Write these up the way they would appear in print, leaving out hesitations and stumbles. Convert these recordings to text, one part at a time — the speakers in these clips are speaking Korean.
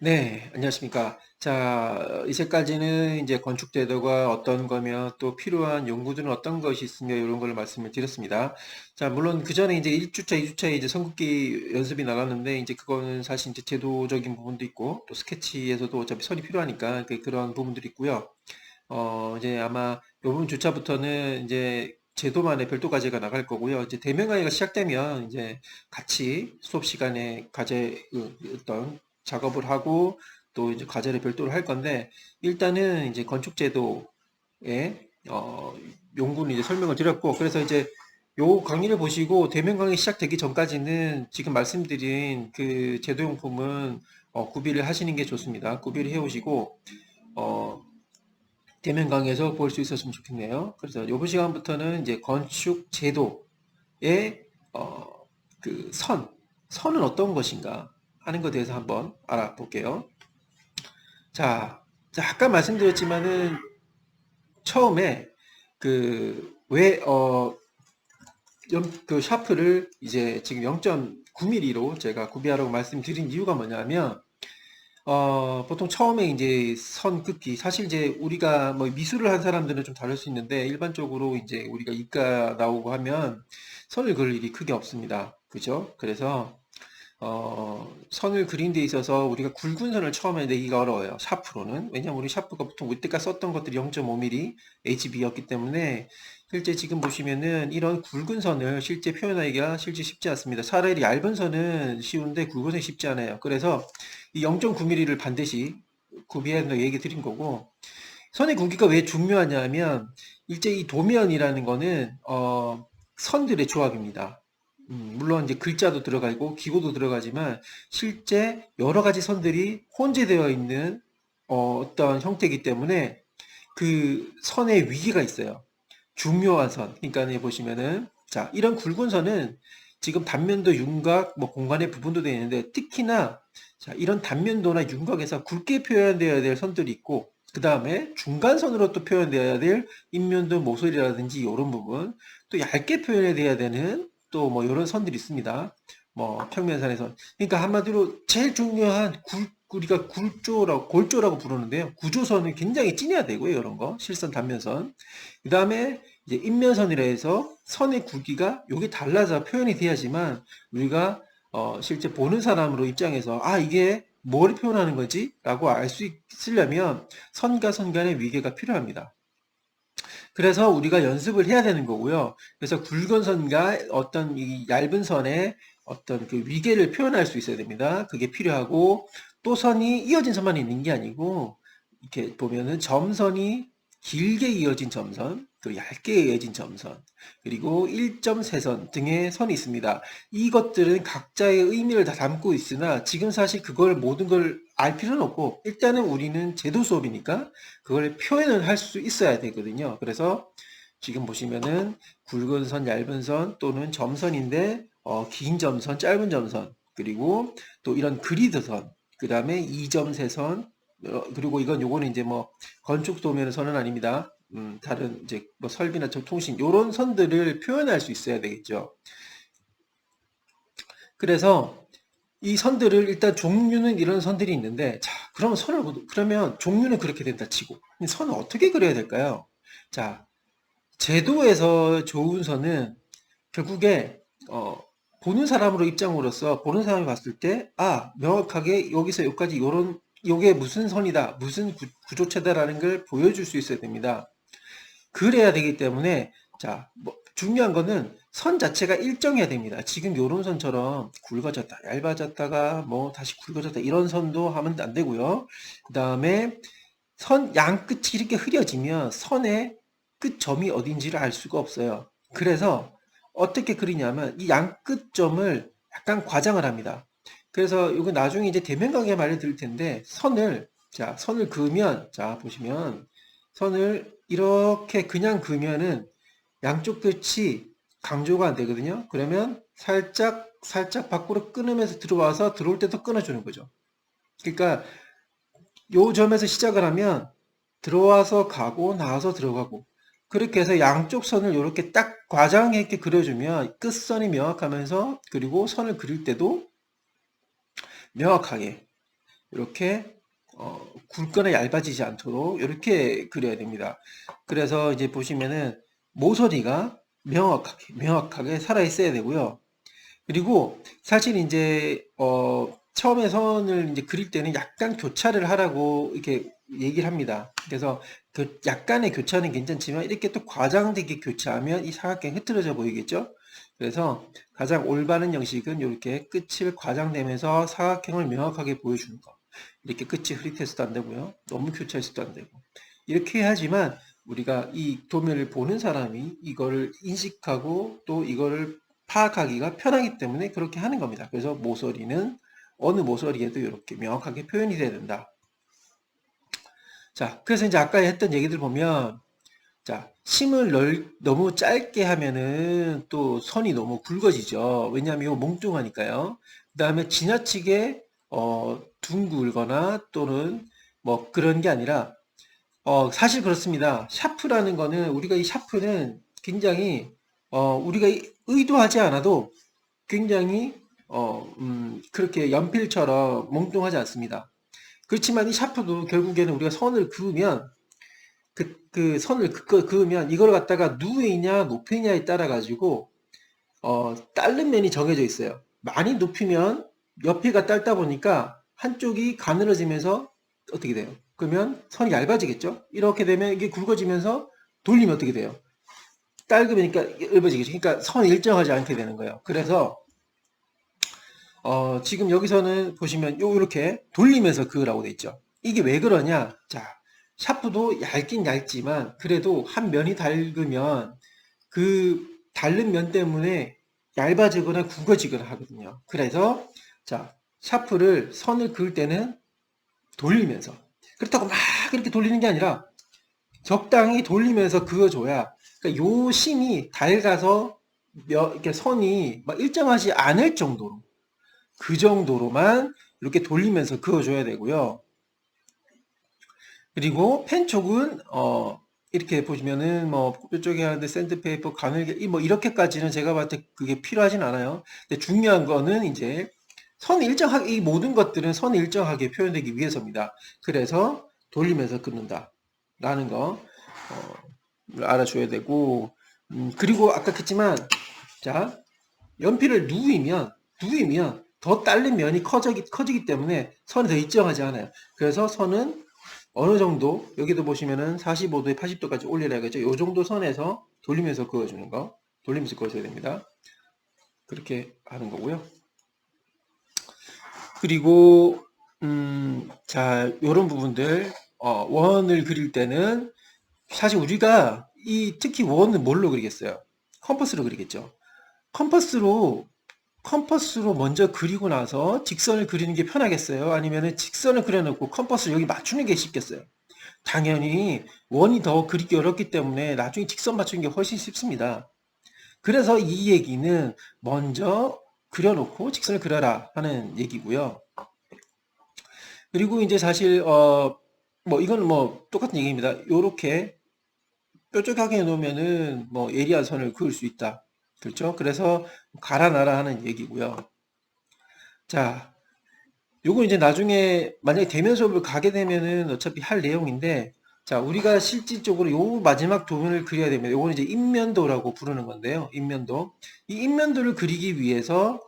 네, 안녕하십니까. 자, 이제까지는 이제 건축 제도가 어떤 거며 또 필요한 연구들은 어떤 것이 있으며 이런 걸 말씀을 드렸습니다. 자, 물론 그 전에 이제 1주차, 2주차에 이제 선긋기 연습이 나갔는데 이제 그거는 사실 이제 제도적인 부분도 있고 또 스케치에서도 어차피 선이 필요하니까 그런 부분들이 있고요. 이제 아마 이번 주차부터는 이제 제도만의 별도 과제가 나갈 거고요. 이제 대면 강의가 시작되면 이제 같이 수업 시간에 어떤 작업을 하고 또 이제 과제를 별도로 할 건데 일단은 이제 건축 제도의 연구는 이제 설명을 드렸고 그래서 이제 요 강의를 보시고 대면 강의 시작되기 전까지는 지금 말씀드린 그 제도용품은 구비를 하시는 게 좋습니다. 구비를 해 오시고 어, 대면 강의에서 볼 수 있었으면 좋겠네요. 그래서 이번 시간부터는 이제 건축 제도의 선은 어떤 것인가 하는 것에 대해서 한번 알아볼게요. 자, 아까 말씀드렸지만은 처음에 그 샤프를 이제 지금 0.9mm로 제가 구비하라고 말씀드린 이유가 뭐냐면 보통 처음에 이제 선 긋기, 사실 이제 우리가 뭐 미술을 한 사람들은 좀 다를 수 있는데, 일반적으로 이제 우리가 이과 나오고 하면 선을 그을 일이 크게 없습니다. 그죠? 그래서, 선을 그린 데 있어서 우리가 굵은 선을 처음에 내기가 어려워요. 샤프로는. 왜냐면 우리 샤프가 보통 이때까지 썼던 것들이 0.5mm HB였기 때문에, 실제 지금 보시면은 이런 굵은 선을 실제 표현하기가 실제 쉽지 않습니다. 차라리 얇은 선은 쉬운데 굵은 선이 쉽지 않아요. 그래서 이 0.9mm를 반드시 구비해서 얘기 드린 거고, 선의 굵기가 왜 중요하냐면, 일제 이 도면이라는 거는, 선들의 조합입니다. 물론 이제 글자도 들어가고 기호도 들어가지만, 실제 여러 가지 선들이 혼재되어 있는, 어떤 형태이기 때문에, 그 선의 위기가 있어요. 중요한 선. 그러니까 보시면은, 자, 이런 굵은 선은 지금 단면도 윤곽, 뭐 공간의 부분도 되어 있는데, 특히나 자, 이런 단면도나 윤곽에서 굵게 표현되어야 될 선들이 있고, 그 다음에 중간선으로 또 표현되어야 될 인면도 모서리라든지 이런 부분, 또 얇게 표현해야 되는 또 뭐 이런 선들이 있습니다. 뭐 평면선에서. 그러니까 한마디로 제일 중요한 우리가 골조라고 부르는데요. 구조선은 굉장히 진해야 되고요. 이런 거. 실선, 단면선. 그 다음에 이제 인면선이라 해서 선의 굵기가 여기 달라서 표현이 돼야지만 우리가 실제 보는 사람으로 입장에서 이게 뭘 표현하는 거지? 라고 알 수 있으려면 선과 선 간의 위계가 필요합니다. 그래서 우리가 연습을 해야 되는 거고요. 그래서 굵은 선과 어떤 이 얇은 선의 어떤 그 위계를 표현할 수 있어야 됩니다. 그게 필요하고 또 선이 이어진 선만 있는 게 아니고 이렇게 보면은 점선이 길게 이어진 점선, 또 얇게 이어진 점선, 그리고 1.3선 등의 선이 있습니다. 이것들은 각자의 의미를 다 담고 있으나 지금 사실 그걸 모든 걸 알 필요는 없고 일단은 우리는 제도 수업이니까 그걸 표현을 할 수 있어야 되거든요. 그래서 지금 보시면은 굵은 선, 얇은 선 또는 점선인데 긴 점선, 짧은 점선 그리고 또 이런 그리드선 그 다음에 2.3선 그리고 요거는 이제 뭐 건축 도면의 선은 아닙니다. 다른 이제 뭐 설비나 통신 요런 선들을 표현할 수 있어야 되겠죠. 그래서 이 선들을 일단 종류는 이런 선들이 있는데 자 그러면 그러면 종류는 그렇게 된다 치고 선을 어떻게 그려야 될까요? 자 제도에서 좋은 선은 결국에 보는 사람으로 입장으로서 보는 사람이 봤을 때 명확하게 여기서 여기까지 요런 요게 무슨 선이다 무슨 구조체다라는 걸 보여줄 수 있어야 됩니다. 그래야 되기 때문에 자, 뭐 중요한 거는 선 자체가 일정해야 됩니다. 지금 요런 선처럼 굵어졌다, 얇아졌다가 뭐 다시 굵어졌다 이런 선도 하면 안 되고요. 그 다음에 선 양끝이 이렇게 흐려지면 선의 끝점이 어딘지를 알 수가 없어요. 그래서 어떻게 그리냐면 이 양끝점을 약간 과장을 합니다. 그래서 이거 나중에 이제 대면 강의 말을 드릴 텐데 선을 그으면 자 보시면 선을 이렇게 그냥 그으면은 양쪽 끝이 강조가 안 되거든요. 그러면 살짝 밖으로 끊으면서 들어와서 들어올 때도 끊어주는 거죠. 그러니까 요 점에서 시작을 하면 들어와서 가고 나와서 들어가고 그렇게 해서 양쪽 선을 이렇게 딱 과장했게 그려주면 끝선이 명확하면서 그리고 선을 그릴 때도 명확하게 이렇게 굵거나 얇아지지 않도록 이렇게 그려야 됩니다. 그래서 이제 보시면은 모서리가 명확하게 살아 있어야 되고요. 그리고 사실 이제 처음에 선을 이제 그릴 때는 약간 교차를 하라고 이렇게 얘기를 합니다. 그래서 그 약간의 교차는 괜찮지만 이렇게 또 과장되게 교차하면 이 사각형이 흐트러져 보이겠죠? 그래서 가장 올바른 형식은 이렇게 끝을 과장되면서 사각형을 명확하게 보여주는 거. 이렇게 끝이 흐릿해서도 안 되고요. 너무 교차해서도 안 되고. 이렇게 해야지만 우리가 이 도면을 보는 사람이 이거를 인식하고 또 이거를 파악하기가 편하기 때문에 그렇게 하는 겁니다. 그래서 모서리는 어느 모서리에도 이렇게 명확하게 표현이 돼야 된다. 자, 그래서 이제 아까 했던 얘기들 보면, 자, 심을 너무 짧게 하면은 또 선이 너무 굵어지죠. 왜냐하면 이거 몽뚱하니까요. 그 다음에 지나치게, 둥글거나 또는 뭐 그런 게 아니라, 사실 그렇습니다. 샤프라는 거는, 우리가 이 샤프는 굉장히, 우리가 의도하지 않아도 굉장히, 그렇게 연필처럼 몽뚱하지 않습니다. 그렇지만 이 샤프도 결국에는 우리가 선을 그으면 그 선을 그으면 이걸 갖다가 누에이냐 높이냐에 따라 가지고 딸른 면이 정해져 있어요. 많이 높이면 옆에가 짧다 보니까 한쪽이 가늘어지면서 어떻게 돼요? 그러면 선이 얇아지겠죠? 이렇게 되면 이게 굵어지면서 돌리면 어떻게 돼요? 짧으니까 얇아지겠죠? 그러니까 선이 일정하지 않게 되는 거예요. 그래서 지금 여기서는 보시면 요렇게 돌리면서 그으라고 돼 있죠. 이게 왜 그러냐? 자, 샤프도 얇긴 얇지만 그래도 한 면이 닳으면 그 닳는 면 때문에 얇아지거나 굵어지거나 하거든요. 그래서 자, 샤프를 선을 그을 때는 돌리면서 그렇다고 막 이렇게 돌리는 게 아니라 적당히 돌리면서 그어줘야 그러니까 요 심이 닳아서 이렇게 선이 막 일정하지 않을 정도로 그 정도로만 이렇게 돌리면서 그어줘야 되고요. 그리고 펜촉은 이렇게 보시면은 뭐 이쪽에 하는데 샌드페이퍼, 가늘게 뭐 이렇게까지는 제가 봤을 때 그게 필요하진 않아요. 근데 중요한 거는 이제 선이 일정하게 이 모든 것들은 선이 일정하게 표현되기 위해서입니다. 그래서 돌리면서 긋는다라는 거 알아줘야 되고 그리고 아까 했지만 자 연필을 누이면 더 딸린 면이 커지기 때문에 선이 더 일정하지 않아요. 그래서 선은 어느 정도 여기도 보시면은 45도에 80도까지 올리라겠죠. 요 정도 선에서 돌리면서 그어주는 거, 돌리면서 그어줘야 됩니다. 그렇게 하는 거고요. 그리고 자 요런 부분들 원을 그릴 때는 사실 우리가 특히 원은 뭘로 그리겠어요? 컴퍼스로 그리겠죠. 컴퍼스로 컴퍼스로 먼저 그리고 나서 직선을 그리는 게 편하겠어요? 아니면은 직선을 그려놓고 컴퍼스 여기 맞추는 게 쉽겠어요? 당연히 원이 더 그리기 어렵기 때문에 나중에 직선 맞추는 게 훨씬 쉽습니다. 그래서 이 얘기는 먼저 그려놓고 직선을 그려라 하는 얘기고요. 그리고 이제 사실 뭐 이거는 뭐 똑같은 얘기입니다. 요렇게 뾰족하게 해놓으면은 뭐 예리한 선을 그을 수 있다. 그렇죠? 그래서 가라나라 하는 얘기고요. 자, 요거 이제 나중에 만약에 대면 수업을 가게 되면은 어차피 할 내용인데, 자, 우리가 실질적으로 요 마지막 도면을 그려야 됩니다. 요거는 이제 인면도라고 부르는 건데요. 인면도. 이 인면도를 그리기 위해서,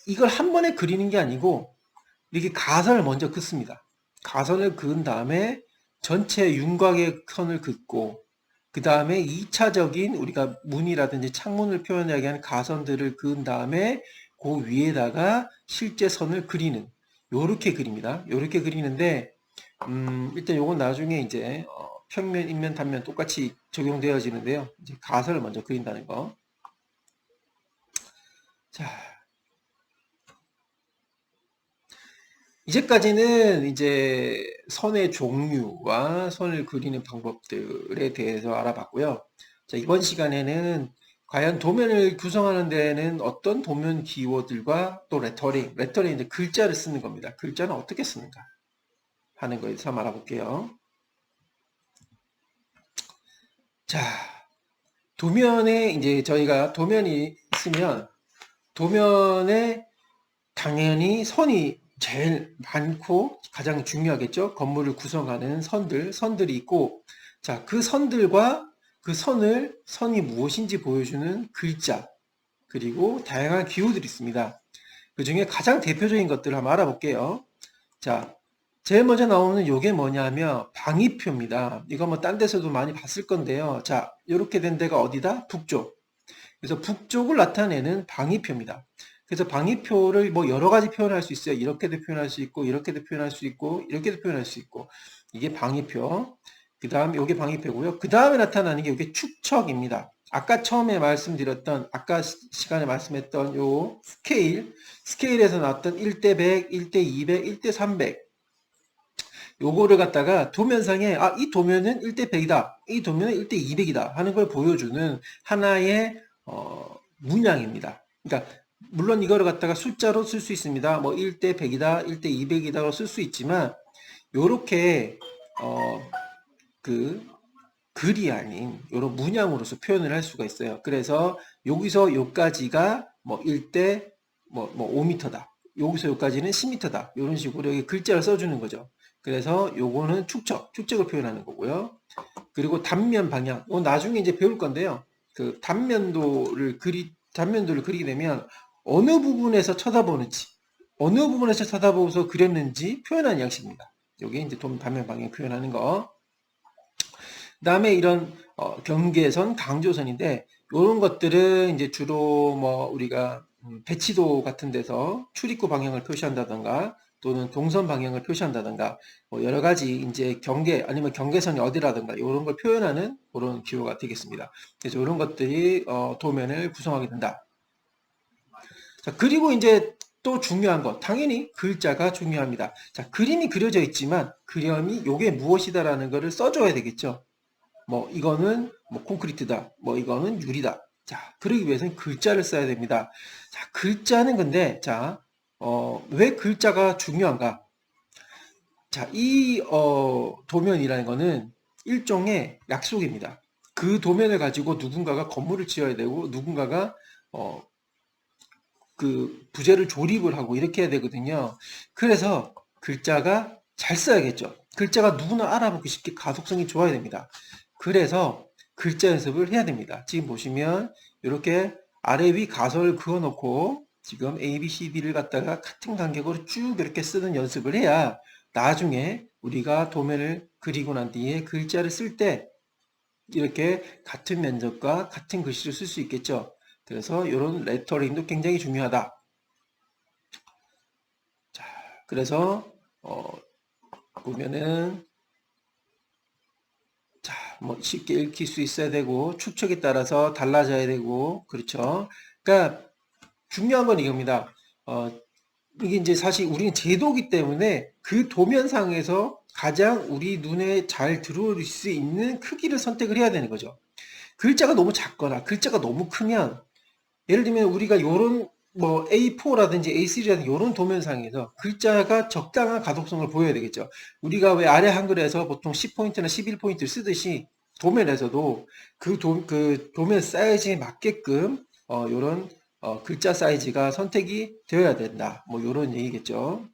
이걸 한 번에 그리는 게 아니고, 이렇게 가선을 먼저 긋습니다. 가선을 그은 다음에 전체 윤곽의 선을 긋고, 그 다음에 2차적인 우리가 문이라든지 창문을 표현하게 하는 가선들을 그은 다음에 그 위에다가 실제 선을 그리는 요렇게 그립니다. 요렇게 그리는데 일단 요건 나중에 이제 평면, 인면, 단면 똑같이 적용되어지는데요. 이제 가선을 먼저 그린다는 거. 자, 이제까지는 이제 선의 종류와 선을 그리는 방법들에 대해서 알아봤고요. 자, 이번 시간에는 과연 도면을 구성하는 데에는 어떤 도면 키워드들과 또 레터링 이제 글자를 쓰는 겁니다. 글자는 어떻게 쓰는가 하는 거에 대해서 알아볼게요. 자, 도면에 이제 저희가 도면이 있으면 도면에 당연히 선이 제일 많고 가장 중요하겠죠. 건물을 구성하는 선들이 있고, 자, 그 선들과 그 선이 무엇인지 보여주는 글자, 그리고 다양한 기호들이 있습니다. 그 중에 가장 대표적인 것들을 한번 알아볼게요. 자, 제일 먼저 나오는 요게 뭐냐면 방위표입니다. 이거 뭐 딴 데서도 많이 봤을 건데요. 자, 이렇게 된 데가 어디다? 북쪽. 그래서 북쪽을 나타내는 방위표입니다. 그래서 방위표를 뭐 여러 가지 표현할 수 있어요. 이렇게도 표현할 수 있고, 이렇게도 표현할 수 있고, 이렇게도 표현할 수 있고. 이게 방위표. 그 다음, 요게 방위표고요. 그 다음에 나타나는 게 요게 축척입니다. 아까 처음에 말씀드렸던, 아까 시간에 말씀했던 요 스케일에서 나왔던 1대 100, 1대 200, 1대 300. 요거를 갖다가 도면상에, 아, 이 도면은 1대 100이다. 이 도면은 1대 200이다. 하는 걸 보여주는 하나의, 문양입니다. 그러니까, 물론 이거를 갖다가 숫자로 쓸 수 있습니다. 뭐 1대 100이다, 1대 200이다로 쓸 수 있지만, 요렇게, 그, 글이 아닌 요런 문양으로서 표현을 할 수가 있어요. 그래서 여기서 요까지가 뭐 1대 뭐 5m다. 여기서 여기까지는 10m다. 이런 식으로 여기 글자를 써주는 거죠. 그래서 요거는 축적을 표현하는 거고요. 그리고 단면 방향, 나중에 이제 배울 건데요. 그 단면도를 그리게 되면 어느 부분에서 쳐다보는지, 어느 부분에서 쳐다보고서 그렸는지 표현하는 양식입니다. 요게 이제 단면 방향 표현하는 거. 그 다음에 이런 경계선, 강조선인데 이런 것들은 이제 주로 뭐 우리가 배치도 같은 데서 출입구 방향을 표시한다던가 또는 동선 방향을 표시한다던가 뭐 여러 가지 이제 경계 아니면 경계선이 어디라던가 이런 걸 표현하는 그런 기호가 되겠습니다. 그래서 이런 것들이 도면을 구성하게 된다. 자, 그리고 이제 또 중요한 것, 당연히 글자가 중요합니다. 자, 그림이 그려져 있지만 그림이 요게 무엇이다라는 것을 써줘야 되겠죠. 뭐 이거는 뭐 콘크리트다. 뭐 이거는 유리다. 자, 그러기 위해서는 글자를 써야 됩니다. 자, 글자는 근데 자, 왜 글자가 중요한가? 자, 이 도면이라는 거는 일종의 약속입니다. 그 도면을 가지고 누군가가 건물을 지어야 되고 누군가가 어, 그 부재를 조립을 하고 이렇게 해야 되거든요. 그래서 글자가 잘 써야겠죠. 글자가 누구나 알아보기 쉽게 가독성이 좋아야 됩니다. 그래서 글자 연습을 해야 됩니다. 지금 보시면 이렇게 아래 위 가설을 그어 놓고 지금 A, B, C, D를 갖다가 같은 간격으로 쭉 이렇게 쓰는 연습을 해야 나중에 우리가 도면을 그리고 난 뒤에 글자를 쓸 때 이렇게 같은 면적과 같은 글씨를 쓸 수 있겠죠. 그래서 이런 레터링도 굉장히 중요하다. 자, 그래서 보면은 자, 뭐 쉽게 읽힐 수 있어야 되고 축척에 따라서 달라져야 되고 그렇죠. 그러니까 중요한 건 이겁니다. 이게 이제 사실 우리는 제도기 때문에 그 도면상에서 가장 우리 눈에 잘 들어올 수 있는 크기를 선택을 해야 되는 거죠. 글자가 너무 작거나 글자가 너무 크면 예를 들면 우리가 요런 뭐 A4라든지 A3라든지 요런 도면상에서 글자가 적당한 가독성을 보여야 되겠죠. 우리가 왜 아래 한글에서 보통 10포인트나 11포인트를 쓰듯이 도면에서도 그 도면 사이즈에 맞게끔 요런 글자 사이즈가 선택이 되어야 된다. 뭐 요런 얘기겠죠.